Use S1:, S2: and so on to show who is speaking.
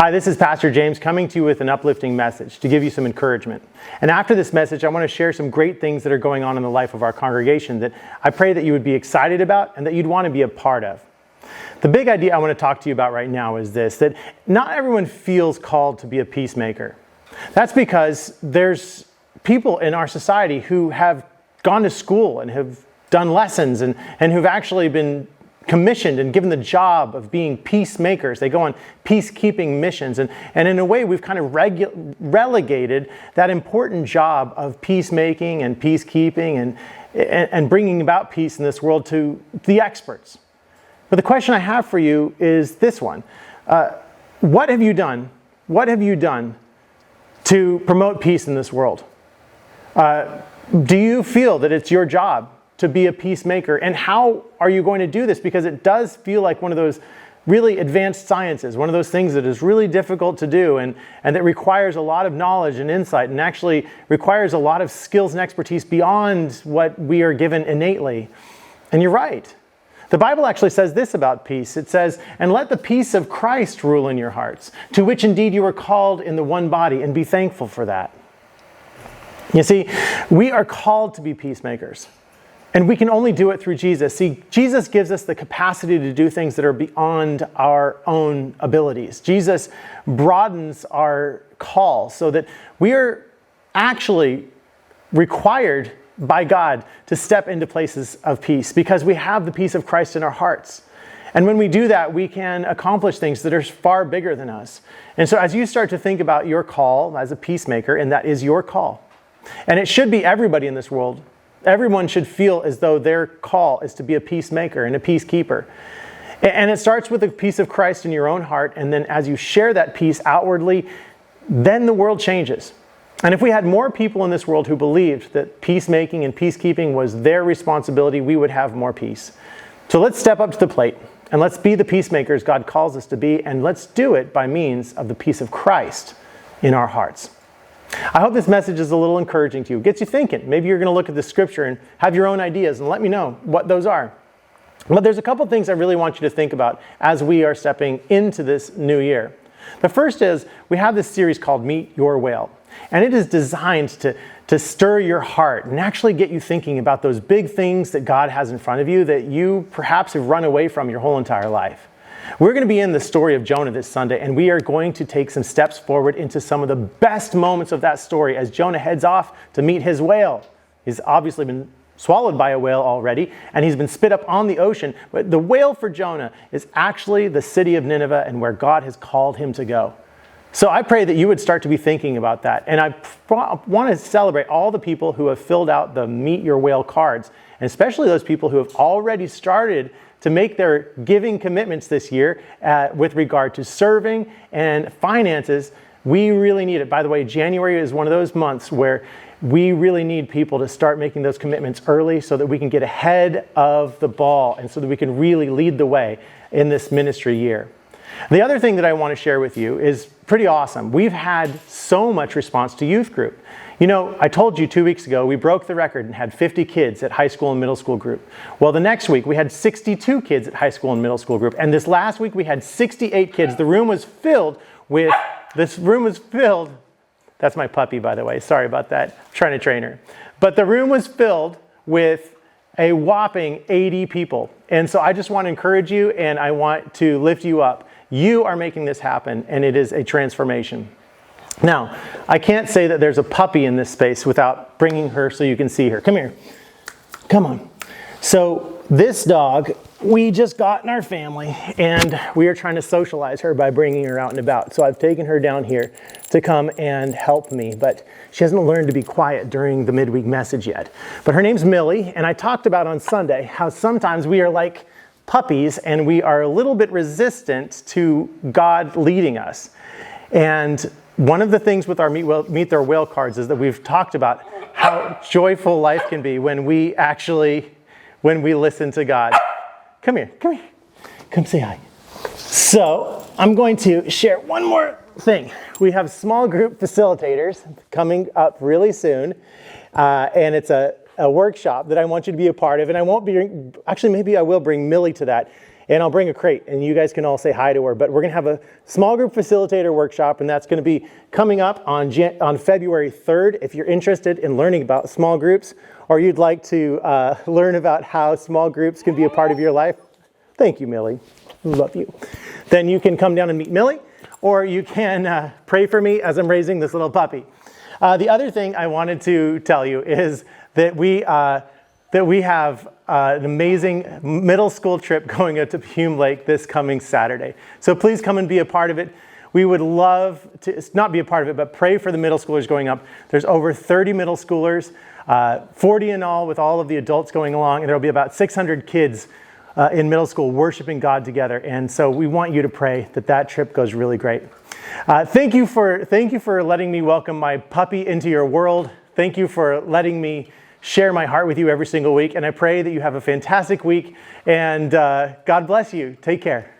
S1: Hi, this is Pastor James coming to you with an uplifting message to give you some encouragement. And after this message, I want to share some great things that are going on in the life of our congregation that I pray that you would be excited about and that you'd want to be a part of. The big idea I want to talk to you about right now is this, that not everyone feels called to be a peacemaker. That's because there's people in our society who have gone to school and have done lessons and who've actually been commissioned and given the job of being peacemakers. They go on peacekeeping missions. And in a way, we've kind of relegated that important job of peacemaking and peacekeeping and bringing about peace in this world to the experts. But the question I have for you is this one. What have you done? What have you done to promote peace in this world? Do you feel that it's your job to be a peacemaker? And how are you going to do this? Because it does feel like one of those really advanced sciences, one of those things that is really difficult to do and that requires a lot of knowledge and insight and actually requires a lot of skills and expertise beyond what we are given innately. And you're right. The Bible actually says this about peace. It says, "And let the peace of Christ rule in your hearts, to which indeed you are called in the one body, and be thankful for that." You see, we are called to be peacemakers. And we can only do it through Jesus. See, Jesus gives us the capacity to do things that are beyond our own abilities. Jesus broadens our call so that we are actually required by God to step into places of peace because we have the peace of Christ in our hearts. And when we do that, we can accomplish things that are far bigger than us. And so as you start to think about your call as a peacemaker, and that is your call, and it should be everybody in this world, everyone should feel as though their call is to be a peacemaker and a peacekeeper. And it starts with the peace of Christ in your own heart. And then as you share that peace outwardly, then the world changes. And if we had more people in this world who believed that peacemaking and peacekeeping was their responsibility, we would have more peace. So let's step up to the plate and let's be the peacemakers God calls us to be. And let's do it by means of the peace of Christ in our hearts. I hope this message is a little encouraging to you. It gets you thinking. Maybe you're going to look at the scripture and have your own ideas and let me know what those are. But there's a couple things I really want you to think about as we are stepping into this new year. The first is we have this series called Meet Your Whale. And it is designed to stir your heart and actually get you thinking about those big things that God has in front of you that you perhaps have run away from your whole entire life. We're going to be in the story of Jonah this Sunday, and we are going to take some steps forward into some of the best moments of that story as Jonah heads off to meet his whale. He's obviously been swallowed by a whale already, and he's been spit up on the ocean. But the whale for Jonah is actually the city of Nineveh and where God has called him to go. So I pray that you would start to be thinking about that. And I want to celebrate all the people who have filled out the Meet Your Whale cards, and especially those people who have already started to make their giving commitments this year with regard to serving and finances. We really need it. By the way, January is one of those months where we really need people to start making those commitments early so that we can get ahead of the ball and so that we can really lead the way in this ministry year. The other thing that I want to share with you is pretty awesome. We've had so much response to youth group. You know, I told you 2 weeks ago, we broke the record and had 50 kids at high school and middle school group. Well, the next week we had 62 kids at high school and middle school group. And this last week we had 68 kids. The room was filled. That's my puppy, by the way. Sorry about that. I'm trying to train her. But the room was filled with a whopping 80 people. And so I just want to encourage you and I want to lift you up. You are making this happen, and it is a transformation. Now, I can't say that there's a puppy in this space without bringing her so you can see her. Come here. Come on. So this dog, we just got in our family, and we are trying to socialize her by bringing her out and about. So I've taken her down here to come and help me, but she hasn't learned to be quiet during the midweek message yet. But her name's Millie, and I talked about on Sunday how sometimes we are like puppies and we are a little bit resistant to God leading us. And one of the things with our Meet Their Whale cards is that we've talked about how joyful life can be when we listen to God. Come here. Come say hi. So I'm going to share one more thing. We have small group facilitators coming up really soon. And it's a workshop that I want you to be a part of. And maybe I will bring Millie to that. and I'll bring a crate, and you guys can all say hi to her. But we're going to have a small group facilitator workshop, and that's going to be coming up on February 3rd. If you're interested in learning about small groups, or you'd like to learn about how small groups can be a part of your life, thank you, Millie. Love you. Then you can come down and meet Millie, or you can pray for me as I'm raising this little puppy. The other thing I wanted to tell you is that we have an amazing middle school trip going out to Hume Lake this coming Saturday. So please come and be a part of it. We would love to, not be a part of it, but pray for the middle schoolers going up. There's over 30 middle schoolers, 40 in all with all of the adults going along, and there will be about 600 kids in middle school worshiping God together. And so we want you to pray that that trip goes really great. Thank you for letting me welcome my puppy into your world. Thank you for letting me share my heart with you every single week. And I pray that you have a fantastic week, and God bless you. Take care.